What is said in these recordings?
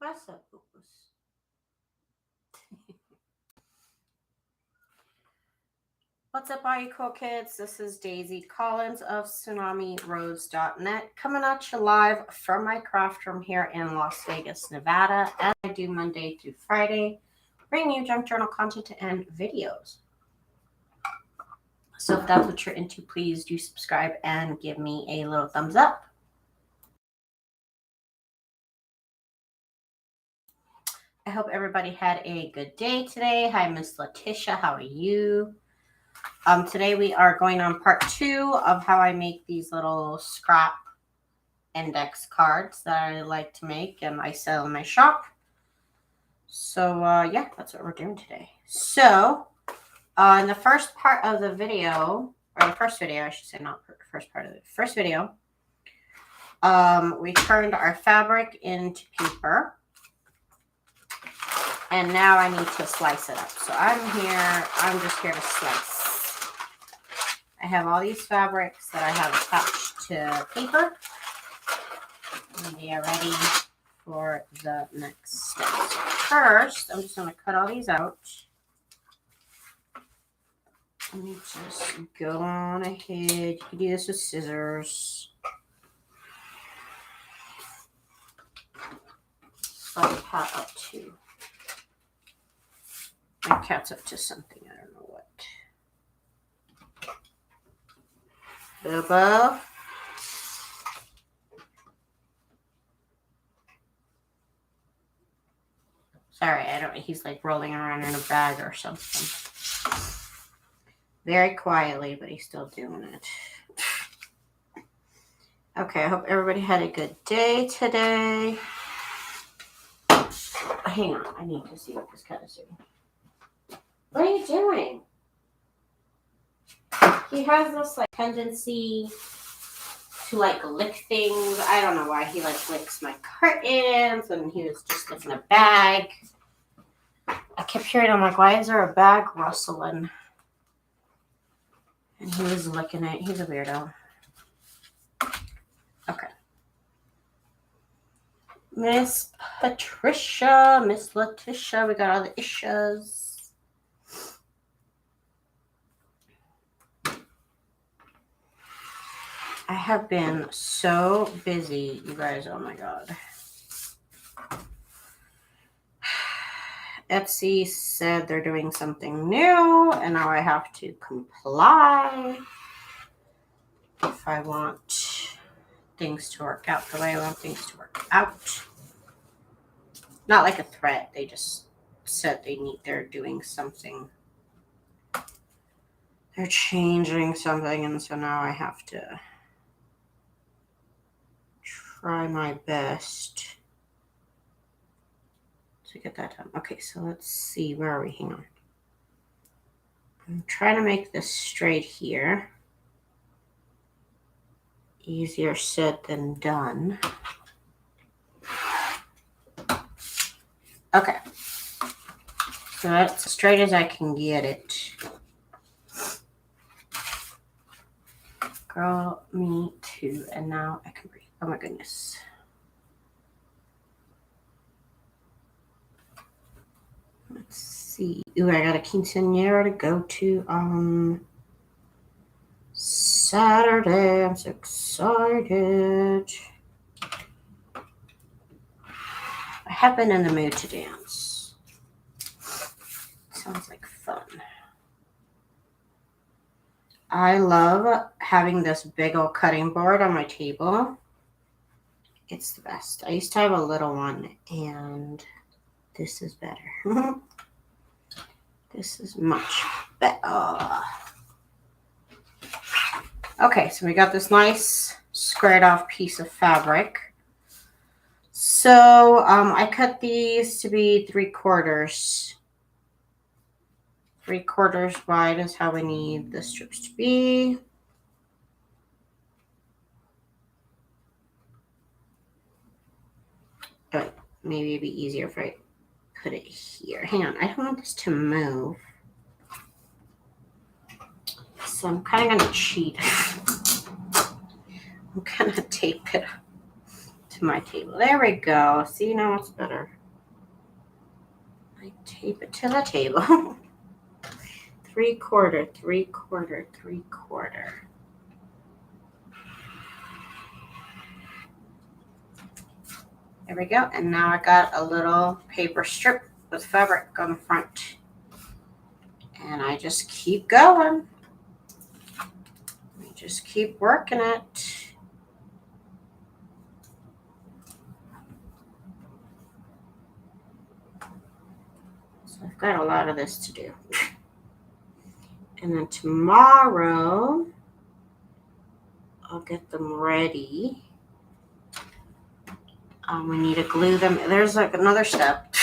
What's up, Opus? What's up, all you cool kids? This is Daisy Collins of TsunamiRose.net coming at you live from my craft room here in Las Vegas, Nevada, as I do Monday through Friday, bringing you junk journal content and videos. So if that's what you're into, please do subscribe and give me a little thumbs up. I hope everybody had a good day today. Hi, Miss Letitia. How are you? Today we are going on part 2 of how I make these little scrap index cards that I like to make and I sell in my shop. So yeah, that's what we're doing today. So in the first part of the video, or the first video, I should say, not the first part of the first video, we turned our fabric into paper. And now I need to slice it up. So I'm just here to slice. I have all these fabrics that I have attached to paper. And they are ready for the next step. So first, I'm just going to cut all these out. Let me just go on ahead. You can do this with scissors. Let the pat up too. My cat's up to something. I don't know what. Bobo. Sorry, he's like rolling around in a bag or something. Very quietly, but he's still doing it. Okay, I hope everybody had a good day today. Hang on, I need to see what this cat is doing. What are you doing? He has this like tendency to like lick things. I don't know why he like licks my curtains, and he was just licking a bag. I kept hearing, I'm like, why is there a bag rustling? And he was licking it. He's a weirdo. Okay. Miss Patricia, Miss Letitia, we got all the issues. I have been so busy, you guys. Oh my God. Etsy said they're doing something new, and now I have to comply if I want things to work out the way I want things to work out. Not like a threat. They just said they're doing something. They're changing something, and so now I have to try my best to get that done. Okay, so let's see. Where are we? Hang on. I'm trying to make this straight here. Easier said than done. Okay. So that's as straight as I can get it. Girl, me too. And now I can breathe. Oh my goodness. Let's see. Ooh, I got a quinceañera to go to on Saturday. I'm so excited. I have been in the mood to dance. Sounds like fun. I love having this big old cutting board on my table. It's the best. I used to have a little one, and this is better. This is much better. Okay, so we got this nice squared off piece of fabric. So I cut these to be 3/4. 3/4 wide is how we need the strips to be. But maybe it'd be easier if I put it here. Hang on, I don't want this to move. So I'm kind of going to cheat. I'm going to tape it to my table. There we go. See, now it's better. Tape it to the table. 3/4, 3/4, 3/4. There we go. And now I got a little paper strip with fabric on the front. And I just keep going. I just keep working it. So I've got a lot of this to do. And then tomorrow, I'll get them ready. We need to glue them. There's like another step.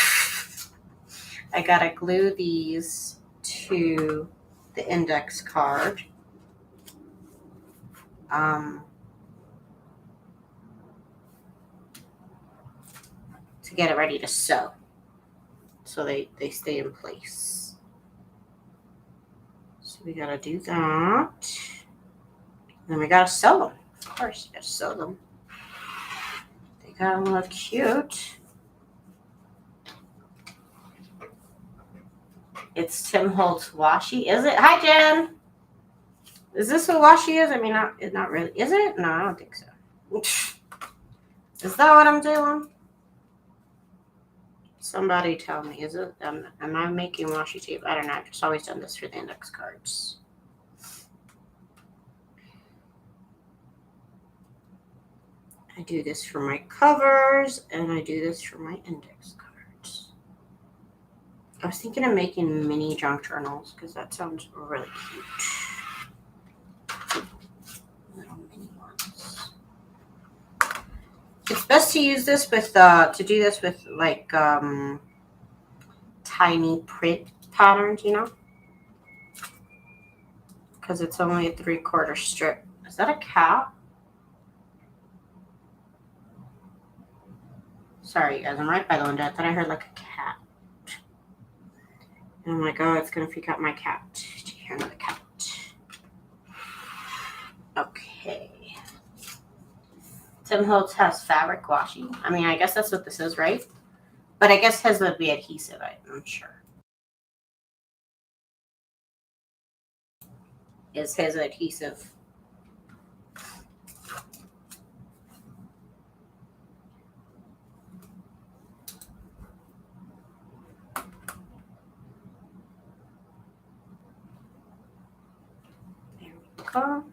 I gotta glue these to the index card. To get it ready to sew. So they stay in place. So we gotta do that. Then we gotta sew them. Of course, you gotta sew them. They gotta look cute. It's Tim Holtz washi. Is it? Hi, Jen. Is this what washi is? I mean, not really. Is it? No, I don't think so. Is that what I'm doing? Somebody tell me. Is it? Am I making washi tape? I don't know. I've just always done this for the index cards. I do this for my covers, and I do this for my index cards. I was thinking of making mini junk journals because that sounds really cute. Little mini ones. It's best to use this with to do this with like tiny print patterns, you know, because it's only a 3/4 strip. Is that a cat? Sorry, you guys. I'm right by the window. I thought I heard like a cat. And I'm like, oh, it's gonna freak out my cat to hear another cat. Okay. Tim Holtz has fabric washi. I mean, I guess that's what this is, right? But I guess his would be adhesive, I'm sure. Is his adhesive? There we go.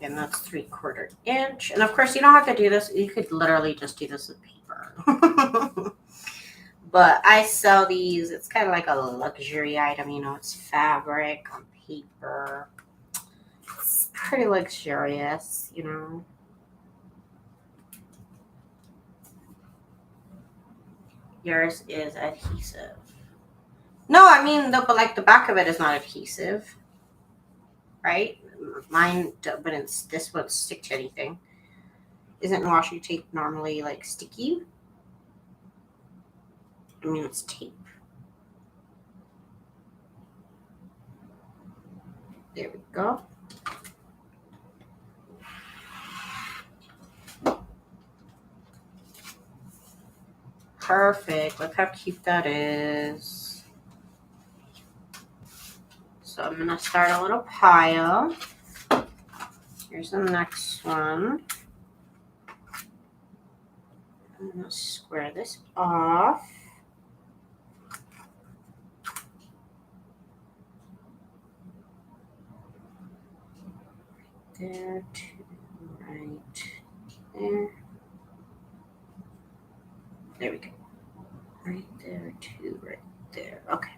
And that's 3/4 inch. And of course, you don't have to do this. You could literally just do this with paper. But I sell these. It's kind of like a luxury item. You know, it's fabric on paper. It's pretty luxurious, you know. Yours is adhesive. No, I mean, but like the back of it is not adhesive, right? Mine, but it's, this won't stick to anything. Isn't washi tape normally like sticky? I mean, it's tape. There we go. Perfect. Look how cute that is. So I'm going to start a little pile. Here's the next one. I'm going to square this off. There, two, right there. There we go. Right there, two, right there. Okay.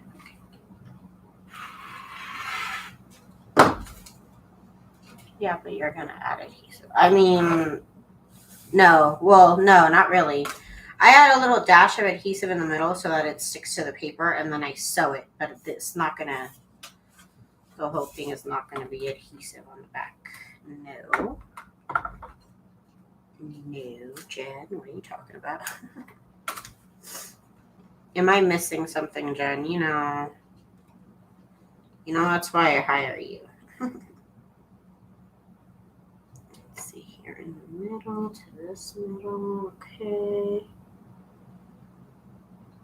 Yeah, but you're going to add adhesive. I mean, no. Well, no, not really. I add a little dash of adhesive in the middle so that it sticks to the paper, and then I sew it. But it's not going to, the whole thing is not going to be adhesive on the back. No. No, Jen, what are you talking about? Am I missing something, Jen? You know that's why I hire you. Let's see here in the middle to this middle. Okay.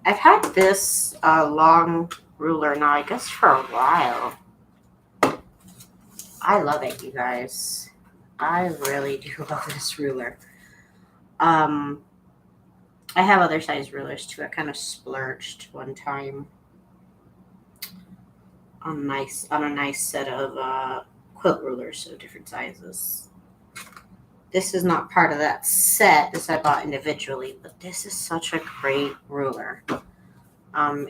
I've had this long ruler now, I guess, for a while. I love it, you guys. I really do love this ruler. I have other size rulers too. I kind of splurged one time on a nice set of quilt rulers, so different sizes. This is not part of that set. This I bought individually, but this is such a great ruler.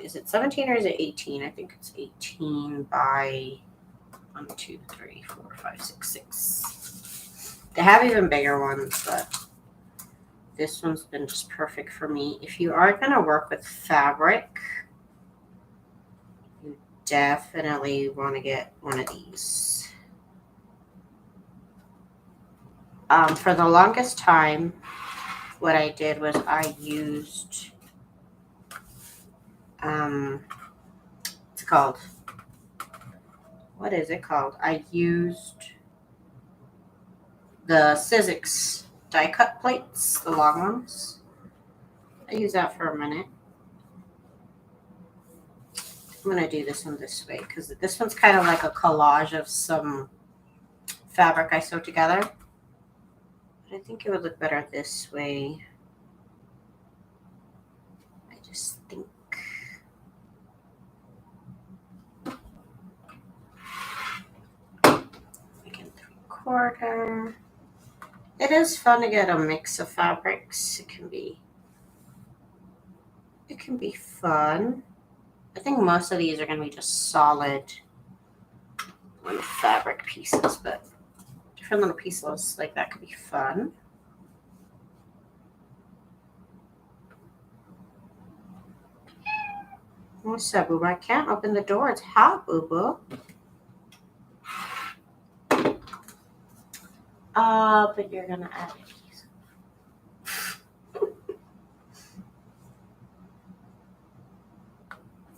Is it 17 or is it 18? I think it's 18 by 1, 2, 3, 4, 5, 6, 6. They have even bigger ones, but this one's been just perfect for me. If you are going to work with fabric, you definitely want to get one of these. For the longest time, what I did was I used, it's called, what is it called? I used the Sizzix die cut plates, the long ones. I use that for a minute. I'm going to do this one this way because this one's kind of like a collage of some fabric I sewed together. But I think it would look better this way. I just think. Again, 3/4. It is fun to get a mix of fabrics. It can be fun. I think most of these are going to be just solid fabric pieces, but different little pieces like that could be fun. What's up, Boo? I can't open the door. It's hot, Boo Boo. But you're gonna add these.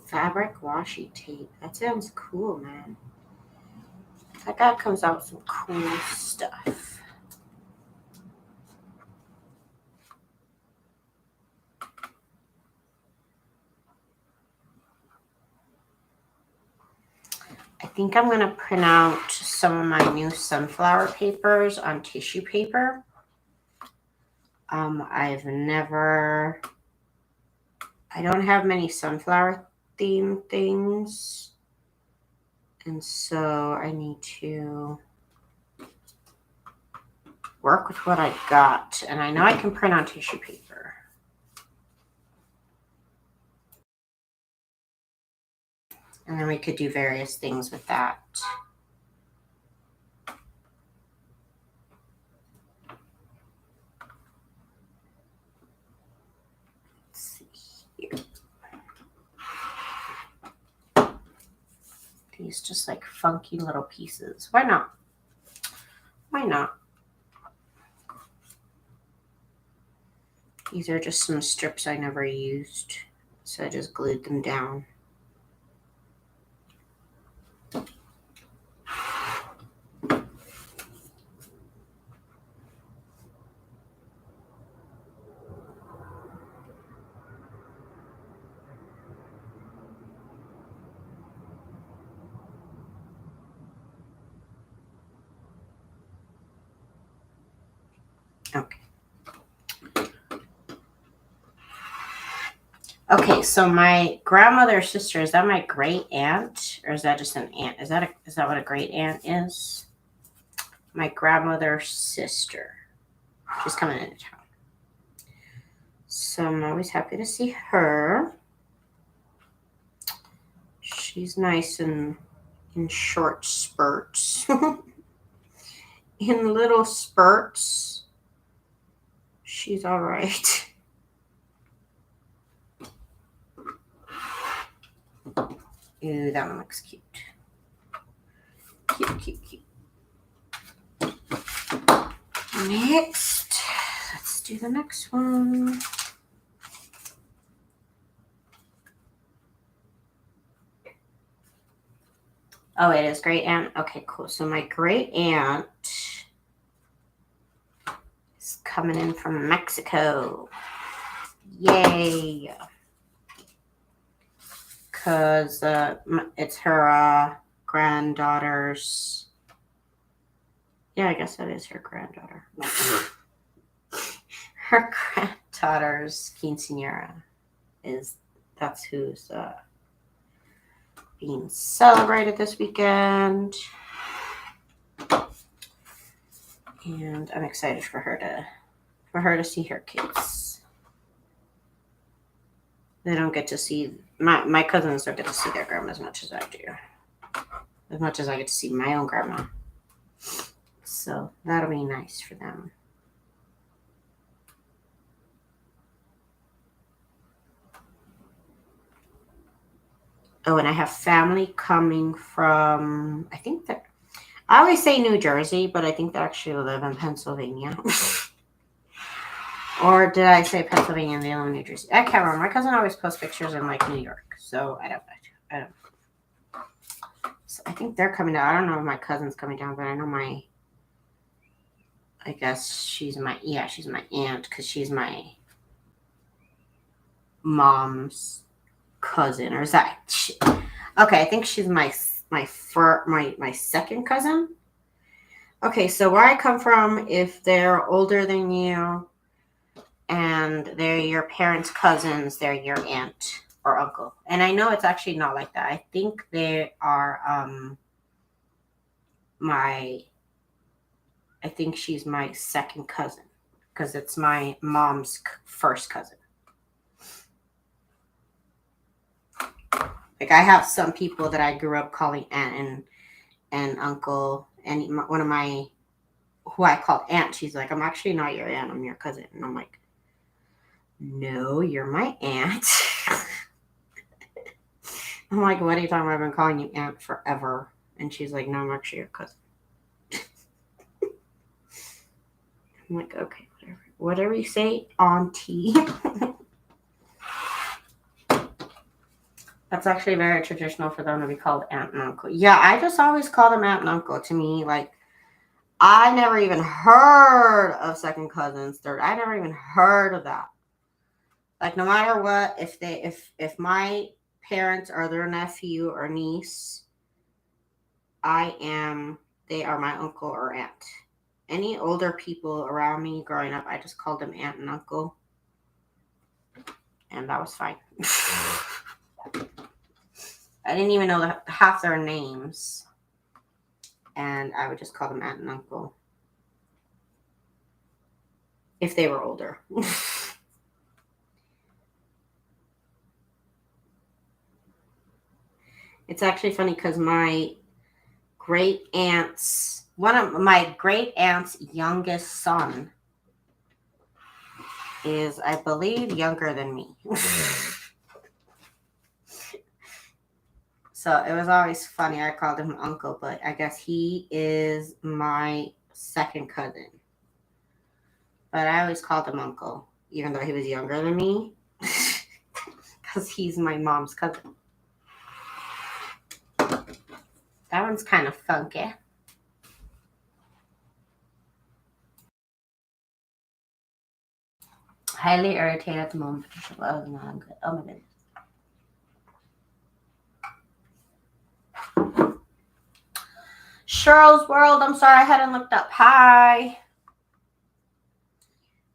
Fabric washi tape. That sounds cool, man. That guy comes out with some cool stuff. I think I'm gonna print out some of my new sunflower papers on tissue paper. I don't have many sunflower themed things. And so I need to work with what I got. And I know I can print on tissue paper. And then we could do various things with that. Let's see here. These just like funky little pieces. Why not? Why not? These are just some strips I never used. So I just glued them down. Okay. Okay, so my grandmother's sister, is that my great aunt? Or is that just an aunt? Is that what a great aunt is? My grandmother's sister. She's coming into town. So I'm always happy to see her. She's nice and in short spurts. In little spurts. She's all right. Ooh, that one looks cute. Cute, cute, cute. Next, let's do the next one. Oh, it is great aunt. Okay, cool. So my great aunt is coming in from Mexico. Yay. because it's her granddaughter's. Yeah, I guess that is her granddaughter. Her granddaughter's quinceañera that's who's being celebrated this weekend, and I'm excited for her to see her kids. They don't get to see my cousins don't get to see their grandma as much as I do, as much as I get to see my own grandma. So that'll be nice for them. Oh, and I have family coming from, I think that, I always say New Jersey, but I think they actually live in Pennsylvania. Or did I say Pennsylvania and they live in New Jersey? I can't remember. My cousin always posts pictures in like New York, so I don't. So I think they're coming down. I don't know if my cousin's coming down, but I know I guess she's my aunt because she's my mom's cousin, or is that? Okay, I think she's my second cousin. Okay, so where I come from, if they're older than you and they're your parents' cousins, they're your aunt or uncle. And I know it's actually not like that. I think they are I think she's my second cousin because it's my mom's first cousin. Like I have some people that I grew up calling aunt and uncle, and one of my who I called aunt, she's like, I'm actually not your aunt, I'm your cousin. And I'm like, no, you're my aunt. I'm like, what are you talking about? I've been calling you aunt forever. And she's like, no, I'm actually your cousin. I'm like, okay, whatever you say, auntie. That's actually very traditional for them to be called aunt and uncle. Yeah, I just always call them aunt and uncle. To me, like, I never even heard of second cousins, third. I never even heard of that. Like, no matter what, if my parents are their nephew or niece, they are my uncle or aunt. Any older people around me growing up, I just called them aunt and uncle. And that was fine. I didn't even know half their names. And I would just call them aunt and uncle. If they were older. It's actually funny because one of my great aunt's youngest son is, I believe, younger than me. So it was always funny. I called him uncle, but I guess he is my second cousin. But I always called him uncle, even though he was younger than me, because he's my mom's cousin. That one's kind of funky. Highly irritated at the moment. Oh, no, I'm good. Oh my goodness. Cheryl's World. I'm sorry, I hadn't looked up. Hi.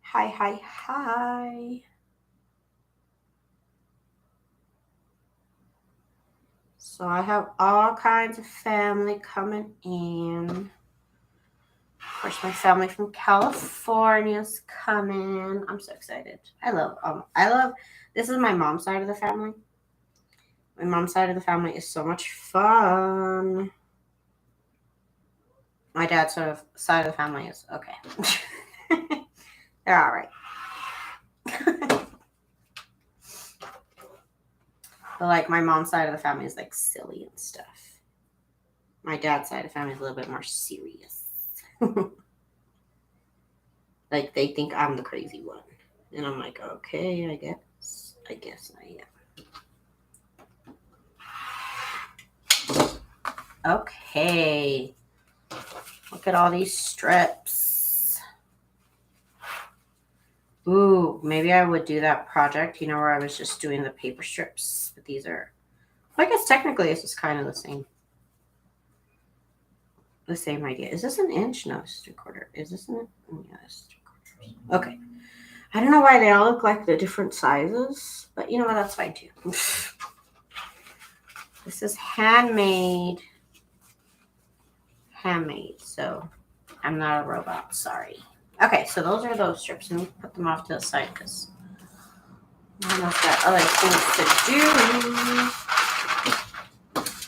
Hi. So I have all kinds of family coming in. Of course, my family from California is coming. I'm so excited. I love. This is my mom's side of the family. My mom's side of the family is so much fun. My dad's side of the family is okay. They're all right. But like my mom's side of the family is like silly and stuff. My dad's side of the family is a little bit more serious. Like they think I'm the crazy one. And I'm like, okay, I guess I am. Okay. Look at all these strips. Ooh, maybe I would do that project, where I was just doing the paper strips. But these are I guess technically this is kind of the same. The same idea. Is this an inch? No, it's 3/4. Is this an? Yeah, it's 3/4. Okay. I don't know why they all look like the different sizes, but you know what? That's fine too. This is handmade. Handmade. So I'm not a robot. Sorry. Okay, so those are those strips, and we put them off to the side because I've got other things to do.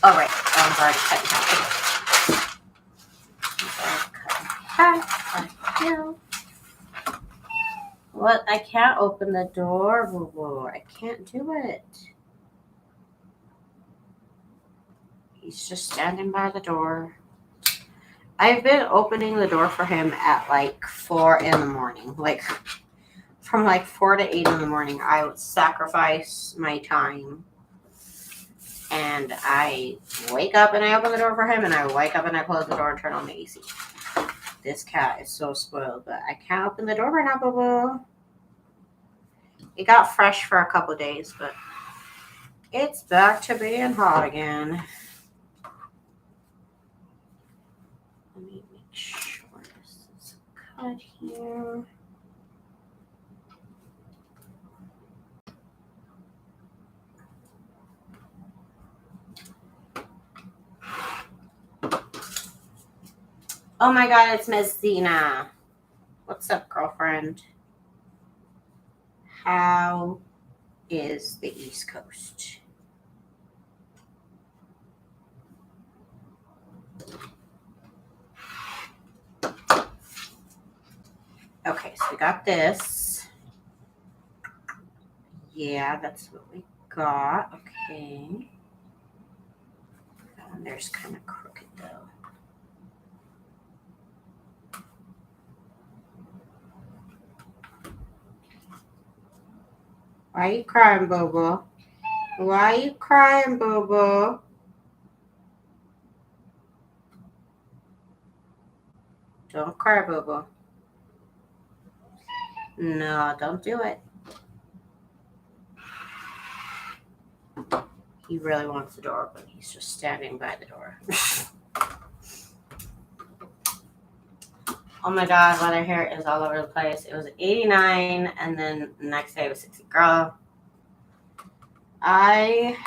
All right, I'm already cutting half. What? I can't open the door. Whoa, I can't do it. He's just standing by the door. I've been opening the door for him at like 4 in the morning. Like from like 4 to 8 in the morning, I would sacrifice my time. And I wake up and I open the door for him, and I wake up and I close the door and turn on the AC. This cat is so spoiled, but I can't open the door right now, boo-boo. It got fresh for a couple days, but it's back to being hot again. Let me make sure this is cut here. Oh my God, it's Miss Zena. What's up, girlfriend? How is the East Coast? Okay, so we got this. Yeah, that's what we got. Okay. That one there's kind of crooked though. Why are you crying, Bobo? Why are you crying, Bobo? Don't cry, Bobo. No, don't do it. He really wants the door, but he's just standing by the door. Oh my God, weather here is all over the place. It was 89, and then the next day it was 60. Girl, I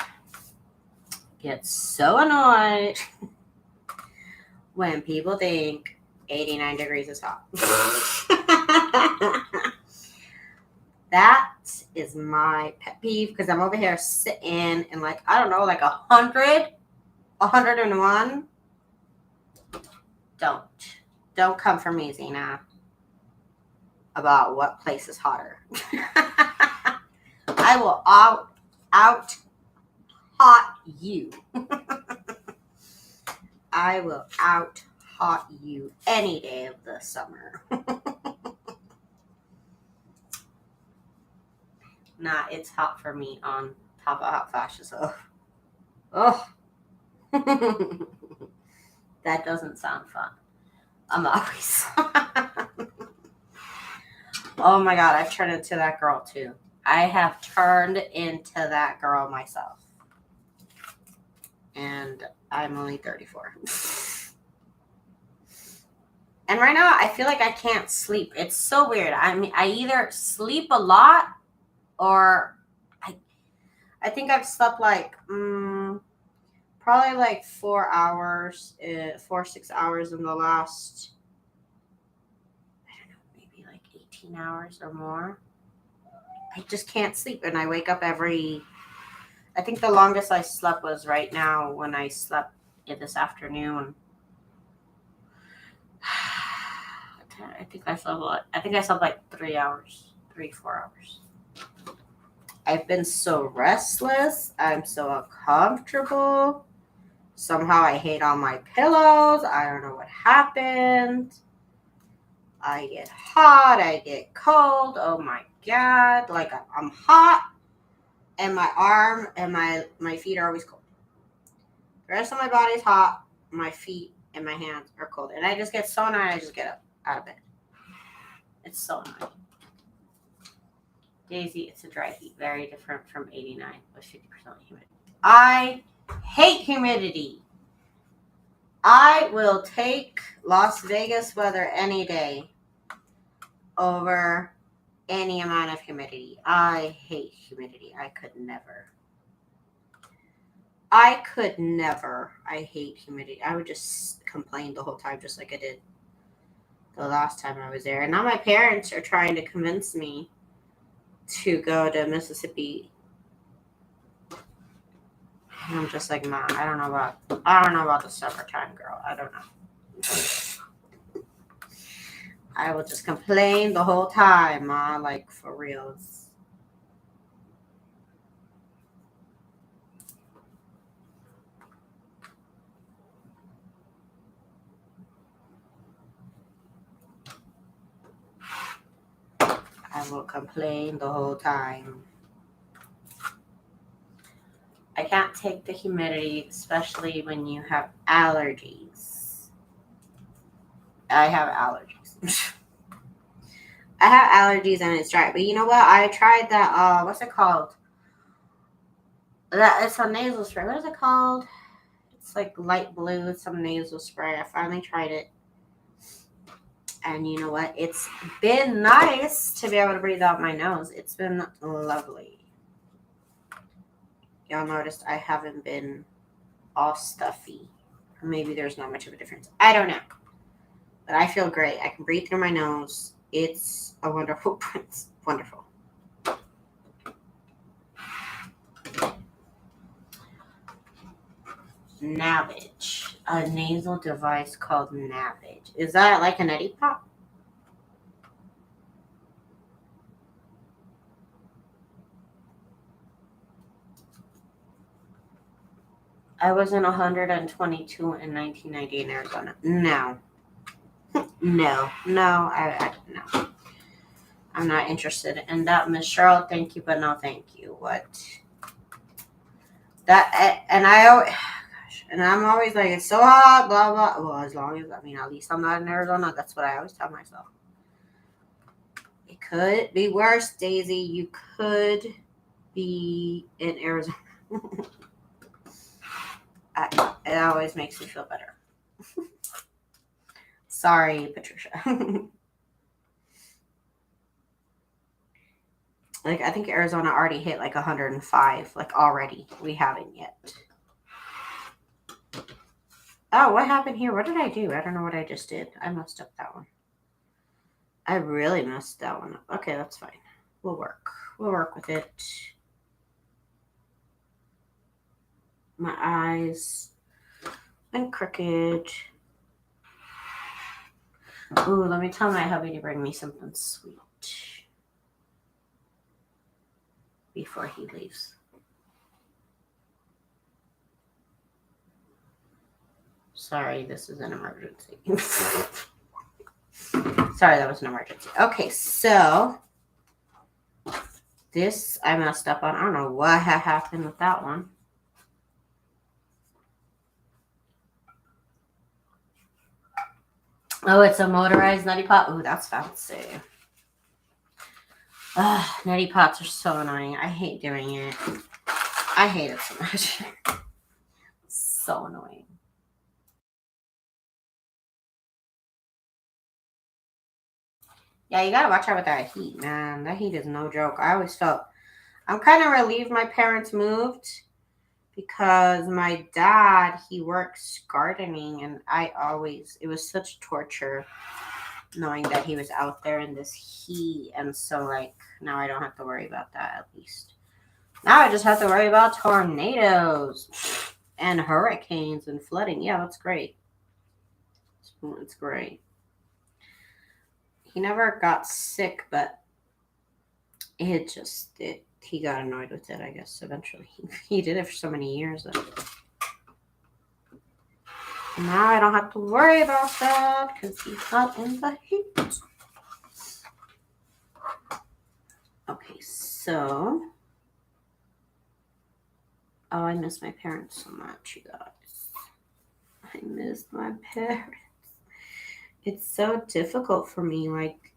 get so annoyed when people think 89 degrees is hot. That is my pet peeve because I'm over here sitting in like, I don't know, like 100, 101. Don't come for me, Zena, about what place is hotter. I will out hot you. I will out hot you any day of the summer. Nah, it's hot for me on top of hot flashes. Oh. That doesn't sound fun. I'm always. Oh my God, I've turned into that girl too. I have turned into that girl myself. And I'm only 34. And right now, I feel like I can't sleep. It's so weird. I mean, I either sleep a lot or I think I've slept like probably like 4 hours, 6 hours in the last, I don't know, maybe like 18 hours or more. I just can't sleep, and I wake up I think the longest I slept was right now when I slept this afternoon. I think I slept like 3 hours, 4 hours. I've been so restless. I'm so uncomfortable. Somehow I hate all my pillows. I don't know what happened. I get hot. I get cold. Oh my God. Like I'm hot. And my arm and my feet are always cold. The rest of my body's hot. My feet and my hands are cold. And I just get so annoyed. I just get up out of bed. It's so annoying. Daisy, it's a dry heat. Very different from 89 with 50% humidity. I Hate humidity. I will take Las Vegas weather any day over any amount of humidity. I hate humidity. I could never. I hate humidity. I would just complain the whole time, just like I did the last time I was there. And now my parents are trying to convince me to go to Mississippi. And I'm just like, Mom, I don't know about the summertime, girl. I don't know. I will just complain the whole time, Ma, like for reals. I will complain the whole time. I can't take the humidity, especially when you have allergies. I have allergies. I have allergies and it's dry. But you know what? I tried that, what's it called? It's a nasal spray. What is it called? It's like light blue, some nasal spray. I finally tried it. And you know what? It's been nice to be able to breathe out my nose. It's been lovely. Y'all noticed I haven't been all stuffy. Or maybe there's not much of a difference. I don't know. But I feel great. I can breathe through my nose. It's a wonderful print. Wonderful. Navage. A nasal device called Navage. Is that like an Eddie Pop? I was in 122 in 1990 in Arizona. No. No. No. I'm not interested in that, Miss Cheryl. Thank you, but no thank you. What? That, and I'm always like, it's so hot, blah, blah. Well, as long as, at least I'm not in Arizona. That's what I always tell myself. It could be worse, Daisy. You could be in Arizona. It always makes me feel better. Sorry, Patricia. Like, I think Arizona already hit like 105. Like, already. We haven't yet. Oh, what happened here? What did I do? I don't know what I just did. I messed up that one. I really messed that one up. Okay, that's fine. We'll work with it. My eyes and crooked. Ooh, let me tell my hubby to bring me something sweet before he leaves. Sorry, this is an emergency. Sorry, that was an emergency. Okay, so this I messed up on. I don't know what happened with that one. Oh, it's a motorized neti pot. Ooh, that's fancy. Neti pots are so annoying. I hate doing it. I hate it so much. So annoying. Yeah, you gotta watch out with that heat, man. That heat is no joke. I always felt I'm kind of relieved my parents moved because my dad, he works gardening, and it was such torture knowing that he was out there in this heat. And so, like, now I don't have to worry about that, at least. Now I just have to worry about tornadoes and hurricanes and flooding. Yeah, that's great. It's great. He never got sick, but he got annoyed with it, I guess, eventually. He did it for so many years. Now I don't have to worry about that because he's not in the heat. Okay, so. Oh, I miss my parents so much, you guys. I miss my parents. It's so difficult for me. Like,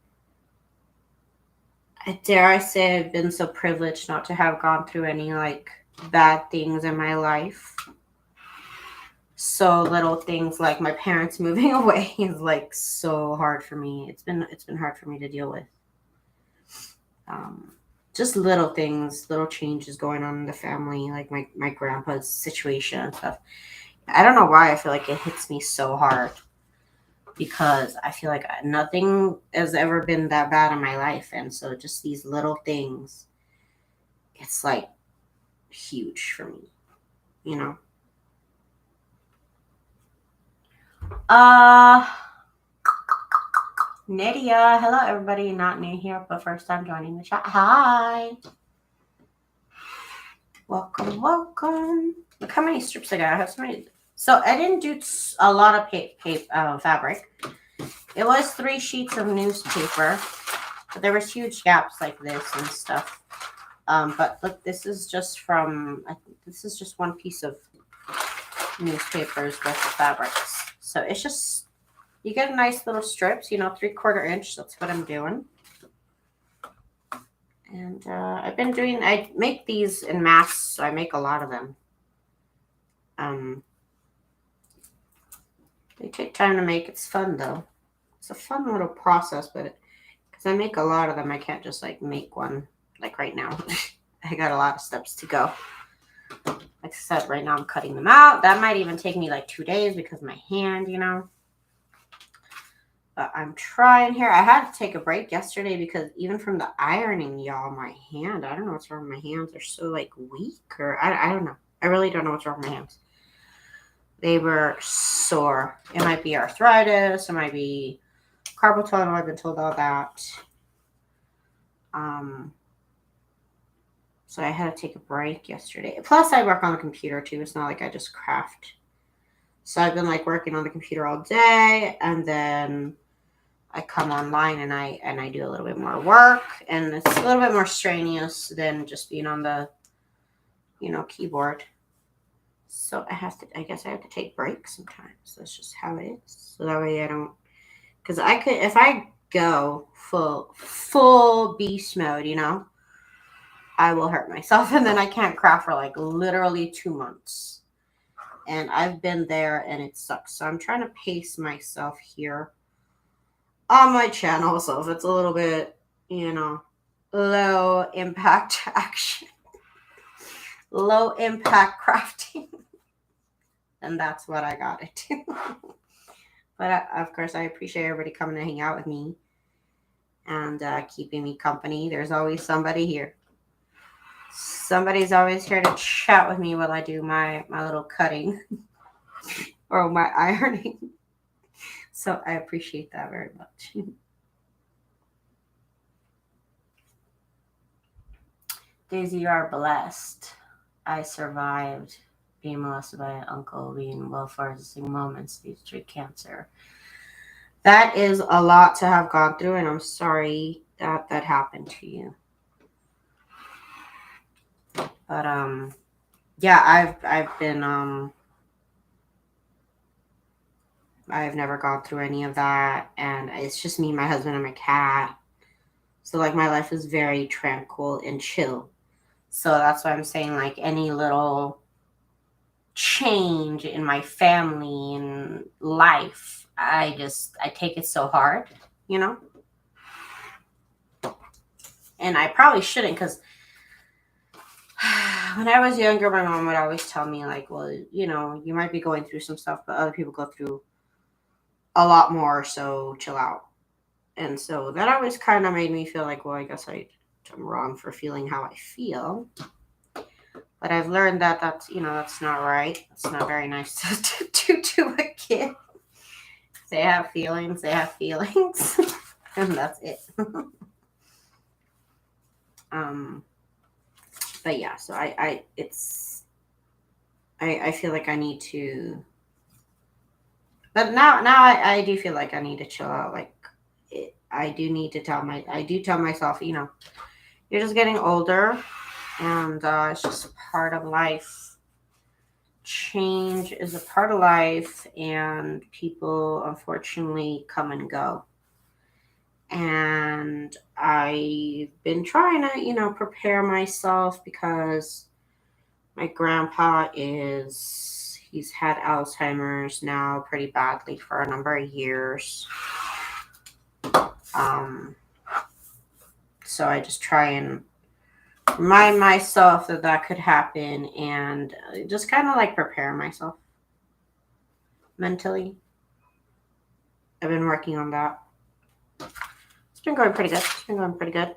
dare I say I've been so privileged not to have gone through any, like, bad things in my life. So little things like my parents moving away is like so hard for me. It's been hard for me to deal with. Um, just little things, little changes going on in the family, like my grandpa's situation and stuff. I don't know why I feel like it hits me so hard because I feel like nothing has ever been that bad in my life, and so just these little things, it's like huge for me, you know. Uh Nydia, hello everybody, not new here, but first time joining the chat. Hi, welcome, welcome. Look how many strips I got. I have so many. So I didn't do a lot of fabric. It was 3 sheets of newspaper, but there was huge gaps like this and stuff. But look, this is just from. This is just one piece of newspapers worth of fabrics. So it's just you get a nice little strips, 3/4 inch. That's what I'm doing. And I make these in mass, so I make a lot of them. They take time to make. It's fun though. It's a fun little process, but because I make a lot of them, I can't just like make one like right now. I got a lot of steps to go. Like I said, right now I'm cutting them out. That might even take me like 2 days because my hand, But I'm trying here. I had to take a break yesterday because even from the ironing, y'all, my hand, I don't know what's wrong with my hands. They're so like weak or I don't know. I really don't know what's wrong with my hands. They were sore. It might be arthritis. It might be carpal tunnel. I've been told all that. So I had to take a break yesterday. Plus, I work on the computer too. It's not like I just craft. So I've been like working on the computer all day, and then I come online and I do a little bit more work, and it's a little bit more strenuous than just being on the, keyboard. So I guess I have to take breaks sometimes. That's just how it is. So that way I don't, because I could, if I go full beast mode, I will hurt myself and then I can't craft for like literally 2 months. And I've been there and it sucks. So I'm trying to pace myself here on my channel. So if it's a little bit, low impact action, low impact crafting, then that's what I got to do. But of course, I appreciate everybody coming to hang out with me and keeping me company. There's always somebody here. Somebody's always here to chat with me while I do my little cutting or my ironing. So I appreciate that very much. Daisy, you are blessed. I survived being molested by an uncle, being well for a single moment, stage 3 cancer. That is a lot to have gone through, and I'm sorry that happened to you. But yeah, I've been I've never gone through any of that, and it's just me, my husband, and my cat. So like my life is very tranquil and chill. So that's why I'm saying like any little change in my family and life, I take it so hard, And I probably shouldn't, because when I was younger, my mom would always tell me like, well, you might be going through some stuff, but other people go through a lot more, so chill out. And so that always kind of made me feel like, well, I guess I'm wrong for feeling how I feel. But I've learned that that's not right. It's not very nice to do a kid. They have feelings, and that's it. But yeah, so I feel like I need to, but now I do feel like I need to chill out. Like I do tell myself, you're just getting older, and it's just part of life. Change is a part of life, and people unfortunately come and go. And I've been trying to, prepare myself, because My grandpa he's had Alzheimer's now pretty badly for a number of years. So I just try and remind myself that that could happen and just kind of like prepare myself mentally. I've been working on that. It's been going pretty good.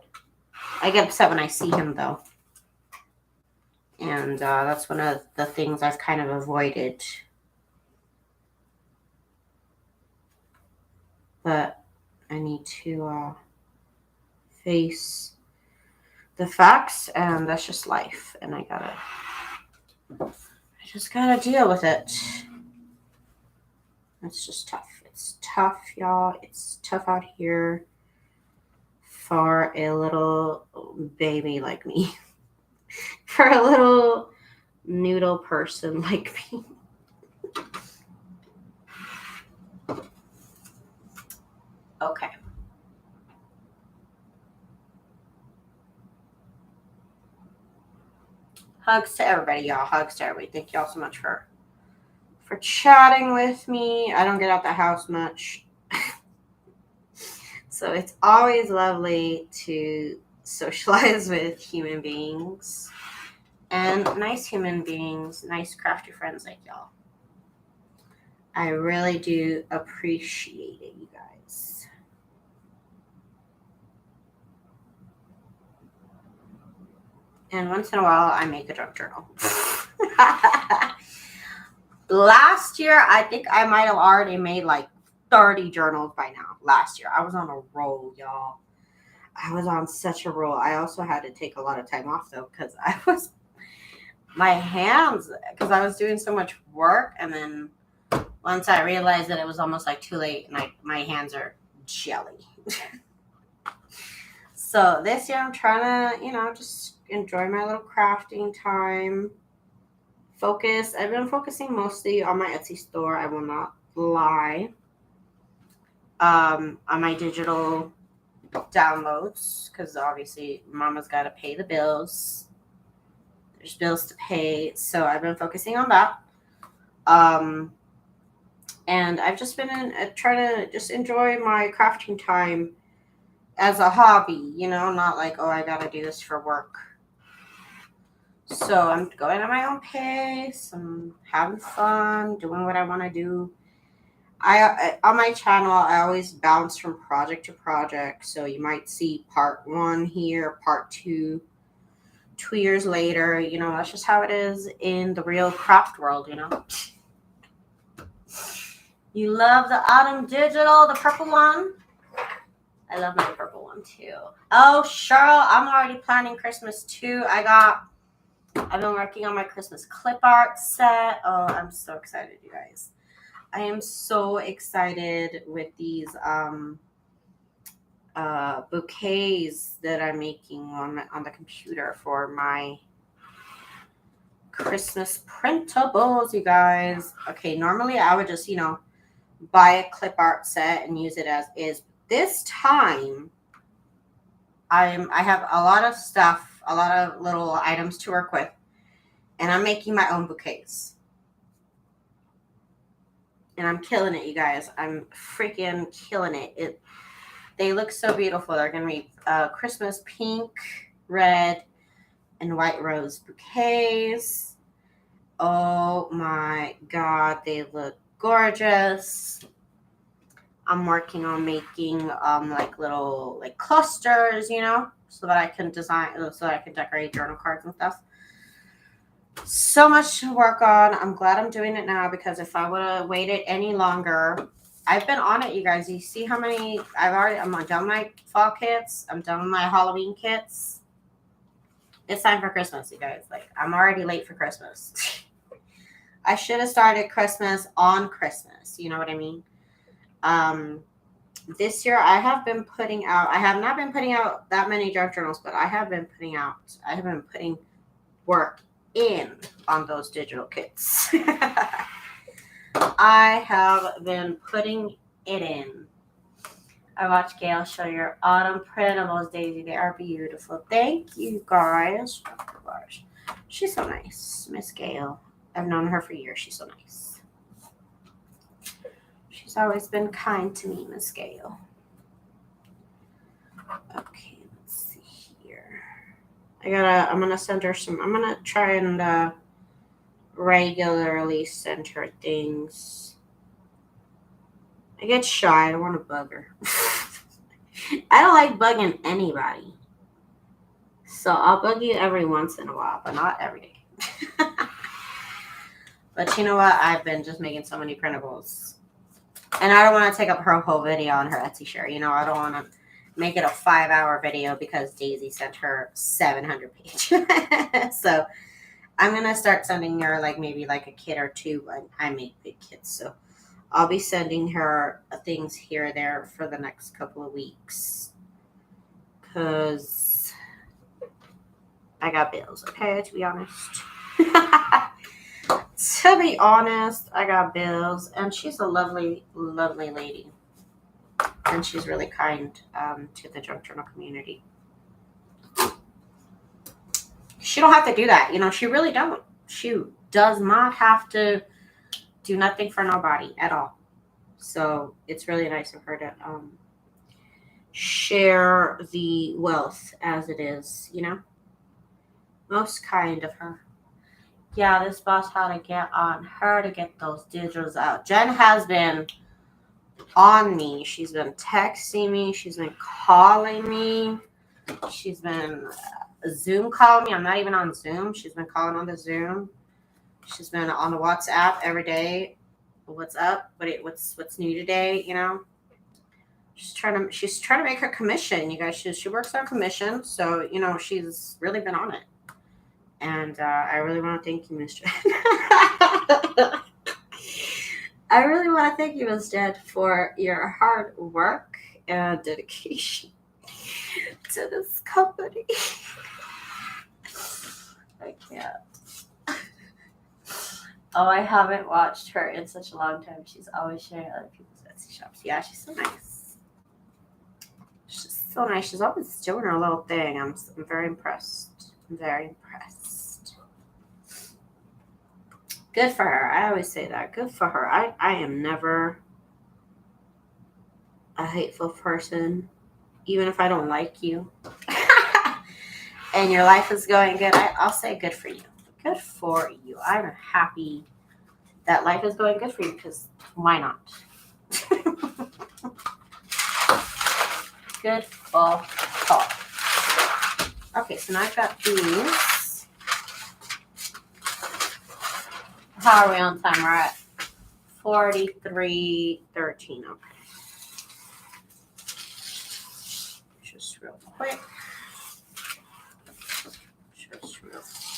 I get upset when I see him though. And that's one of the things I've kind of avoided. But I need to face the facts, and that's just life. And I just gotta deal with it. It's just tough. It's tough, y'all. It's tough out here for a little baby like me. For a little noodle person like me. Okay. Hugs to everybody, y'all. Hugs to everybody. Thank y'all so much for chatting with me. I don't get out the house much. So it's always lovely to socialize with human beings. And nice human beings, nice crafty friends like y'all. I really do appreciate it, you guys. And once in a while, I make a junk journal. Last year, I think I might have already made like 30 journals by now. Last year, I was on a roll, y'all. I was on such a roll. I also had to take a lot of time off, though, because my hands, because I was doing so much work. And then once I realized that it was almost like too late, and my hands are jelly. So this year, I'm trying to, just enjoy my little crafting time. Focus. I've been focusing mostly on my Etsy store. I will not lie. On my digital downloads, because obviously Mama's got to pay the bills. There's bills to pay, so I've been focusing on that. And I've just been trying to just enjoy my crafting time as a hobby, not like, oh, I got to do this for work. So I'm going at my own pace. I'm having fun, doing what I want to do. On my channel, I always bounce from project to project. So you might see part 1 here, part 2, 2 years later. That's just how it is in the real craft world, You love the autumn digital, the purple one? I love my purple one too. Oh, Cheryl, I'm already planning Christmas too. I've been working on my Christmas clip art set. Oh, I'm so excited, you guys. I am so excited with these bouquets that I'm making on the computer for my Christmas printables, you guys. Okay, normally I would just, buy a clip art set and use it as is. This time, I have a lot of stuff, a lot of little items to work with, and I'm making my own bouquets. And I'm killing it, you guys. I'm freaking killing it. They look so beautiful. They're going to be Christmas pink, red, and white rose bouquets. Oh my God, they look gorgeous. I'm working on making like little like clusters, so that I can decorate journal cards and stuff. So much to work on. I'm glad I'm doing it now, because if I would have waited any longer, I've been on it, you guys. You see how many I'm done my fall kits. I'm done with my Halloween kits. It's time for Christmas, you guys. Like, I'm already late for Christmas. I should have started Christmas on Christmas. You know what I mean? This year I have not been putting out that many junk journals, but I have been putting work in on those digital kits. I have been putting it in. I watched Gail show your autumn printables, Daisy. They are beautiful. Thank you, guys. Oh, gosh. She's so nice, Miss Gail. I've known her for years. She's so nice. She's always been kind to me, Miss Gail. Okay, let's see here. I'm gonna send her some. I'm gonna try and regularly send her things. I get shy. I don't want to bug her. I don't like bugging anybody. So I'll bug you every once in a while, but not every day. But you know what? I've been just making so many printables. And I don't want to take up her whole video on her Etsy share. You know, I don't want to make it a 5-hour video because Daisy sent her 700 pages. So I'm going to start sending her maybe a kit or two. I make big kits. So I'll be sending her things here or there for the next couple of weeks. Because I got bills, okay, to be honest. To be honest, I got bills, and she's a lovely, lovely lady, and she's really kind to the junk journal community. She don't have to do that, she really don't. She does not have to do nothing for nobody at all. So it's really nice of her to share the wealth as it is, most kind of her. Yeah, this boss had to get on her to get those digitals out. Jen has been on me. She's been texting me. She's been calling me. She's been Zoom calling me. I'm not even on Zoom. She's been calling on the Zoom. She's been on the WhatsApp every day. What's up? What's new today? She's trying to make her commission. You guys, she works on commission, so she's really been on it. And I really want to thank you, Miss Jen. I really want to thank you, Miss Jen, for your hard work and dedication to this company. I can't. Oh, I haven't watched her in such a long time. She's always sharing other people's Etsy shops. Yeah, she's so nice. She's so nice. She's always doing her little thing. I'm very impressed. I'm very impressed. Good for her. I always say that. Good for her. I am never a hateful person, even if I don't like you. And your life is going good. I'll say good for you. Good for you. I'm happy that life is going good for you because why not? Good for her. Okay, so now I've got these. How are we on time? We're at 43:13. Okay. Just real quick.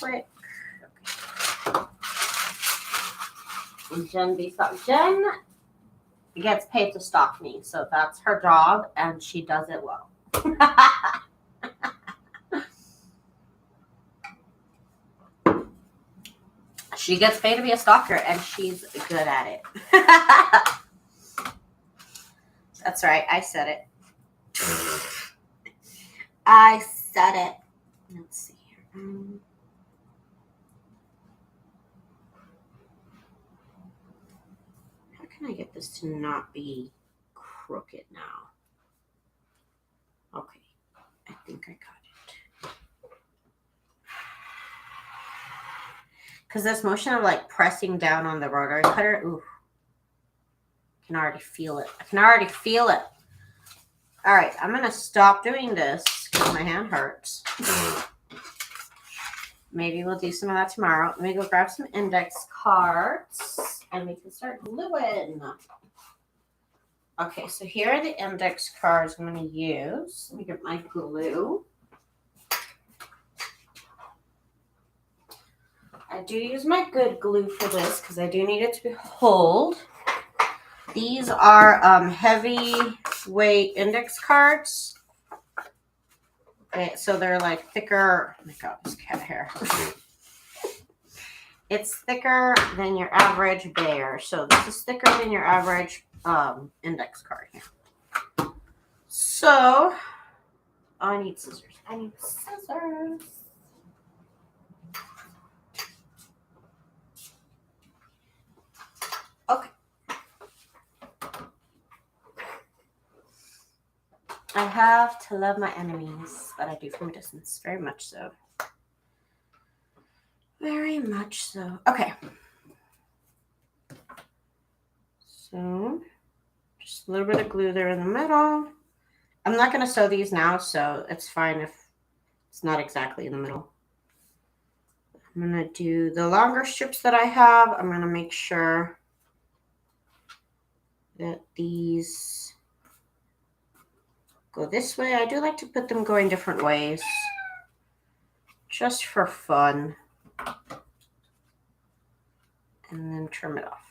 Okay. And Jen gets paid to stalk me, so that's her job, and she does it well. She gets paid to be a stalker, and she's good at it. That's right. I said it. I said it. Let's see here. How can I get this to not be crooked now? Okay. I think I got it. Because this motion of pressing down on the rotary cutter, ooh, I can already feel it. All right, I'm going to stop doing this because my hand hurts. Maybe we'll do some of that tomorrow. Let me go grab some index cards and we can start gluing. Okay, so here are the index cards I'm going to use. Let me get my glue. I do use my good glue for this because I do need it to hold. These are heavyweight index cards. Okay, so they're thicker. Oh my God, this cat hair. It's thicker than your average bear. So this is thicker than your average index card here. So I need scissors. I have to love my enemies, but I do from a distance, very much so. Very much so. Okay. So, just a little bit of glue there in the middle. I'm not going to sew these now, so it's fine if it's not exactly in the middle. I'm going to do the longer strips that I have. I'm going to make sure that these go this way. I do like to put them going different ways, just for fun. And then trim it off.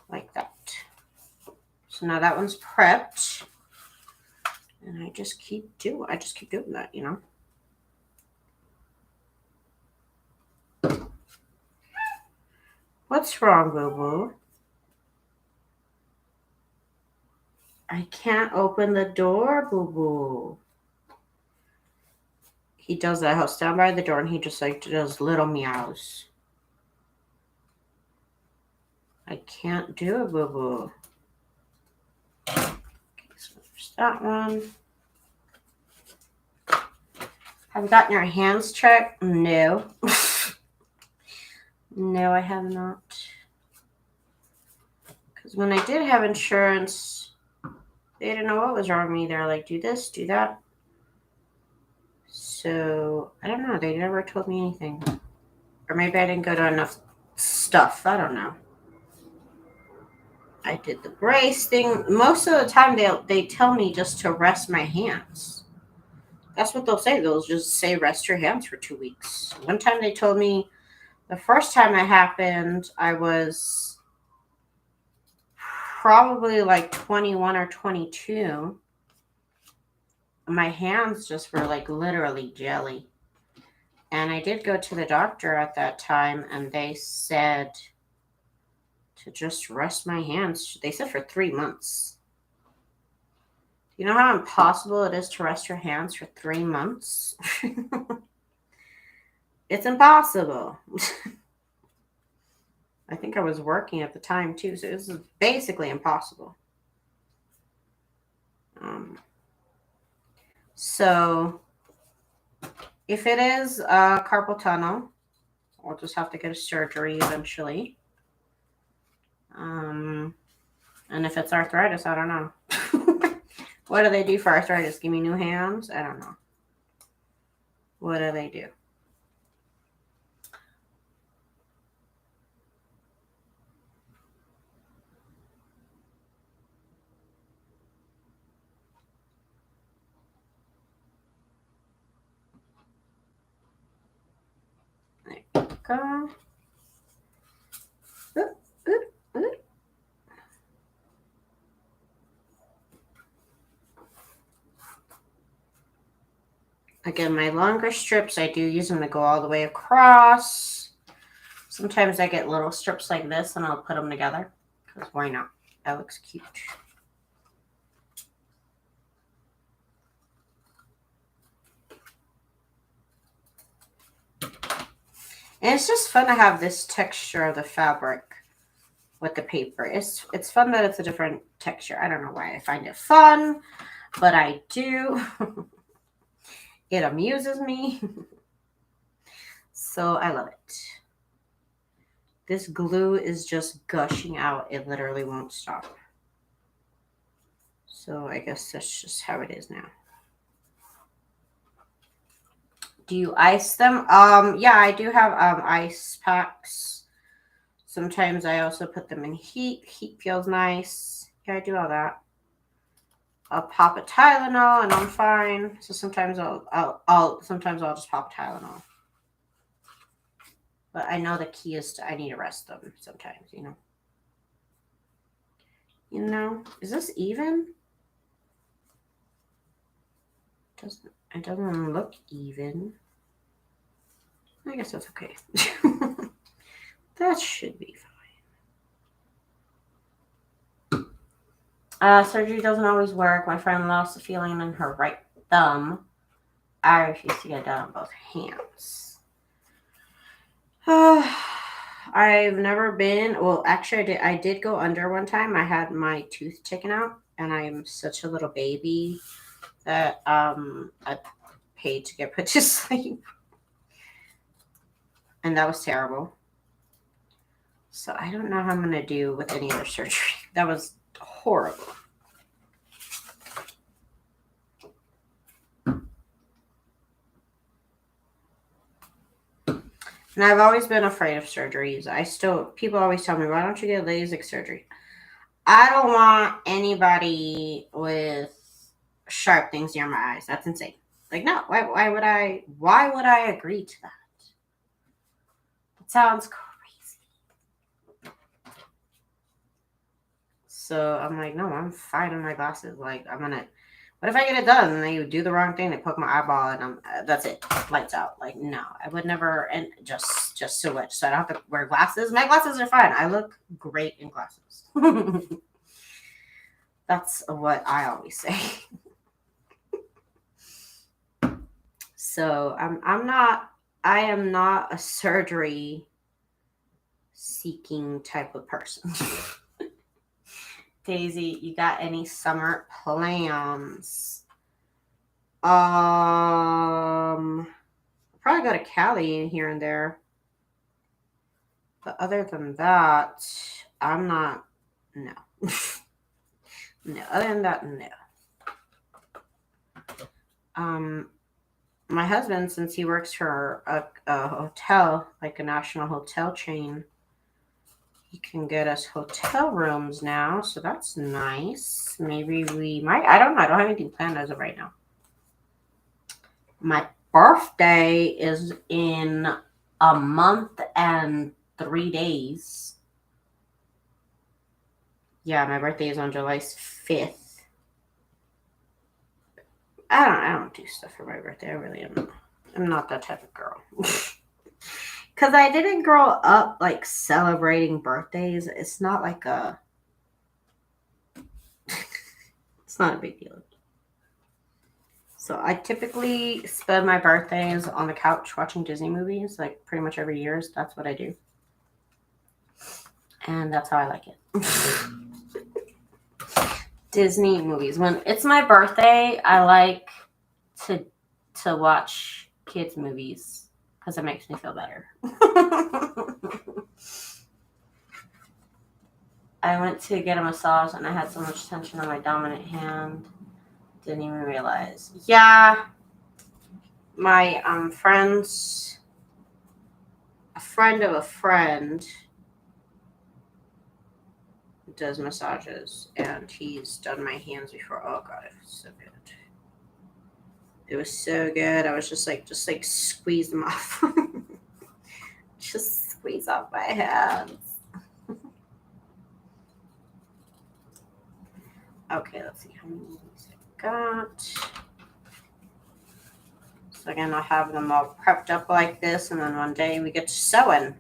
Like that. So now that one's prepped. And I just keep doing that, you know. What's wrong, Boo-Boo? I can't open the door, Boo-Boo. He does that. He'll stand by the door and he just like does little meows. I can't do it, Boo-Boo. Okay, so there's that one. Have you gotten your hands checked? No. No, I have not. Because when I did have insurance, they didn't know what was wrong with me. They're like, do this, do that. So, I don't know. They never told me anything. Or maybe I didn't go to enough stuff. I don't know. I did the brace thing. Most of the time, they tell me just to rest my hands. That's what they'll say. They'll just say, rest your hands for 2 weeks. One time they told me, the first time that happened, I was probably like 21 or 22. My hands just were like literally jelly. And I did go to the doctor at that time, and they said to just rest my hands. They said for 3 months. You know how impossible it is to rest your hands for 3 months? It's impossible. I think I was working at the time too, so it was basically impossible. So if it is carpal tunnel, I'll just have to get a surgery eventually. And if it's arthritis, I don't know. What do they do for arthritis? Give me new hands? I don't know. What do they do? There you go. Oop, oop, oop. Again, my longer strips, I do use them to go all the way across. Sometimes I get little strips like this and I'll put them together. Because why not? That looks cute. And it's just fun to have this texture of the fabric with the paper. It's fun that it's a different texture. I don't know why I find it fun, but I do. It amuses me. So I love it. This glue is just gushing out. It literally won't stop. So I guess that's just how it is now. Do you ice them? Yeah, I do have ice packs. Sometimes I also put them in heat. Heat feels nice. Yeah, I do all that. I'll pop a Tylenol and I'm fine. So sometimes I'll just pop Tylenol. But I know the key is I need to rest them sometimes, you know. You know, is this even? It doesn't look even. I guess that's okay. That should be fine. Surgery doesn't always work. My friend lost the feeling in her right thumb. I refuse to get it done on both hands. I've never been. Well, actually, I did go under one time. I had my tooth taken out, and I am such a little baby that I paid to get put to sleep, and that was terrible. So I don't know how I'm gonna do with any other surgery. That was horrible. And I've always been afraid of surgeries. People always tell me, why don't you get LASIK surgery? I don't want anybody with sharp things near my eyes. That's insane. Like, no, why would I agree to that? It sounds crazy. So I'm like, no, I'm fine on my glasses. Like, what if I get it done and they do the wrong thing? They poke my eyeball and that's it. Lights out. Like, no, I would never, and just so it. So I don't have to wear glasses. My glasses are fine. I look great in glasses. That's what I always say. So I am not a surgery seeking type of person. Daisy, you got any summer plans? Probably go to Cali here and there. But other than that, I'm not, no. No, other than that, no. My husband, since he works for a hotel, like a national hotel chain, he can get us hotel rooms now, so that's nice. Maybe we might. I don't know. I don't have anything planned as of right now. My birthday is in a month and 3 days. Yeah, my birthday is on July 5th. I don't do stuff for my birthday. I really am. I'm not that type of girl. Because I didn't grow up like celebrating birthdays. It's not like it's not a big deal. So I typically spend my birthdays on the couch watching Disney movies, like pretty much every year. That's what I do. And that's how I like it. Disney movies. When it's my birthday, I like to watch kids movies because it makes me feel better. I went to get a massage and I had so much tension on my dominant hand. Didn't even realize. Yeah, my a friend of a friend does massages, and he's done my hands before. Oh god, it was so good. It was so good. I was just like squeeze them off. Just squeeze off my hands. Okay, let's see how many of these I got. So again, I'll have them all prepped up like this, and then one day we get to sewing.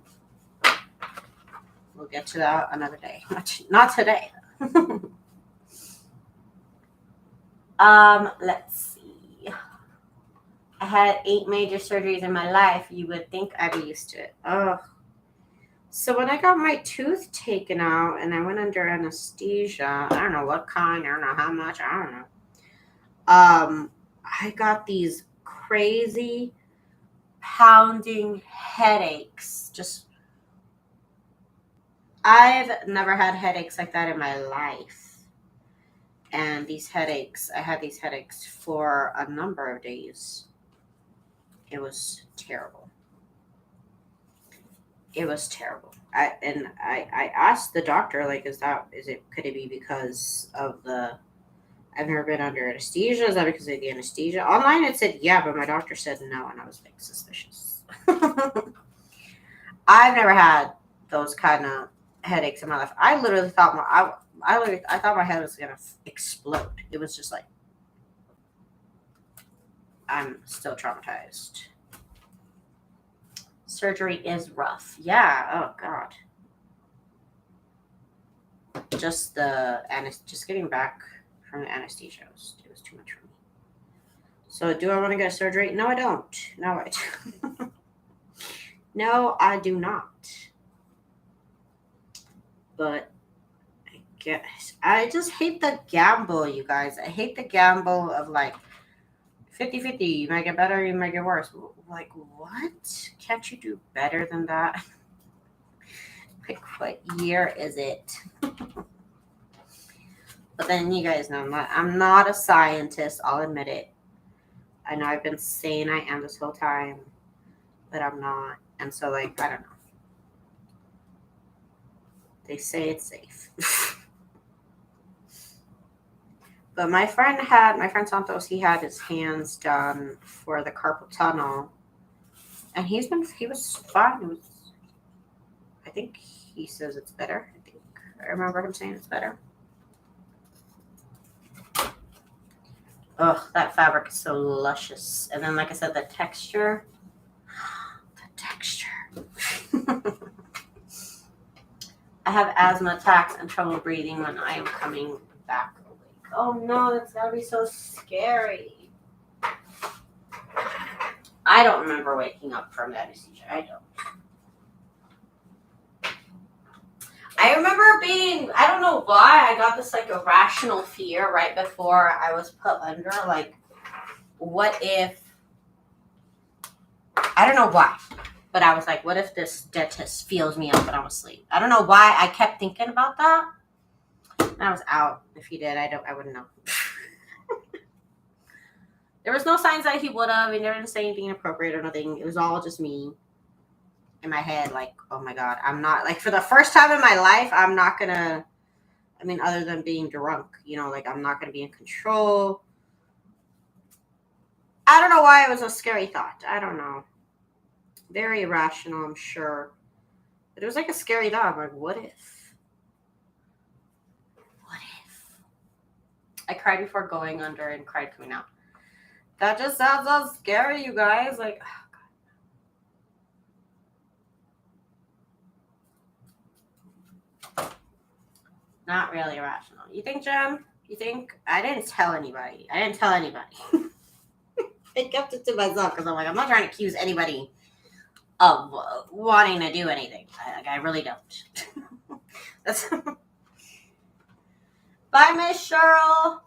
We'll get to that another day. Not today. Let's see. I had 8 major surgeries in my life. You would think I'd be used to it. Oh. So when I got my tooth taken out and I went under anesthesia, I don't know what kind, I don't know how much, I don't know. I got these crazy pounding headaches. I've never had headaches like that in my life. And I had these headaches for a number of days. It was terrible. It was terrible. I asked the doctor, like, could it be because of I've never been under anesthesia. Is that because of the anesthesia? Online it said yeah, but my doctor said no, and I was like suspicious. I've never had those kind of headaches in my life. I literally thought I thought my head was gonna explode. It was just like, I'm still traumatized. Surgery is rough. Yeah. Oh god. Just getting back from the anesthesia it was too much for me. So do I want to get a surgery? No, I don't. No, I don't. No, I do not. But I guess I just hate the gamble, you guys. I hate the gamble of like 50-50. You might get better, you might get worse. Like, what? Can't you do better than that? Like, what year is it? But then you guys know I'm not a scientist, I'll admit it. I know I've been saying I am this whole time, but I'm not. And so, like, I don't know. They say it's safe. But my friend Santos, he had his hands done for the carpal tunnel, and he was fine. I think he says it's better. I remember him saying it's better. Ugh, that fabric is so luscious. And then, like I said, the texture. The texture. I have asthma attacks and trouble breathing when I am coming back awake. Oh no, that's gotta be so scary. I don't remember waking up from anesthesia. I don't. I remember I don't know why, I got this like irrational fear right before I was put under. Like, what if, I don't know why, but I was like, what if this dentist feels me up when I'm asleep? I don't know why I kept thinking about that. And I was out. If he did, I wouldn't know. There was no signs that he would have. He never didn't say anything inappropriate or nothing. It was all just me in my head, like, oh my God, I'm not, like, for the first time in my life, I'm not gonna, I mean, other than being drunk, like, I'm not gonna be in control. I don't know why it was a scary thought. I don't know. Very irrational, I'm sure. But it was like a scary thought. I'm like, what if? What if? I cried before going under and cried coming out. That just sounds so scary, you guys. Like, not really irrational. You think, Jen? You think? I didn't tell anybody. I kept it to myself because I'm like, I'm not trying to accuse anybody of wanting to do anything. I really don't. That's Bye, Miss Cheryl.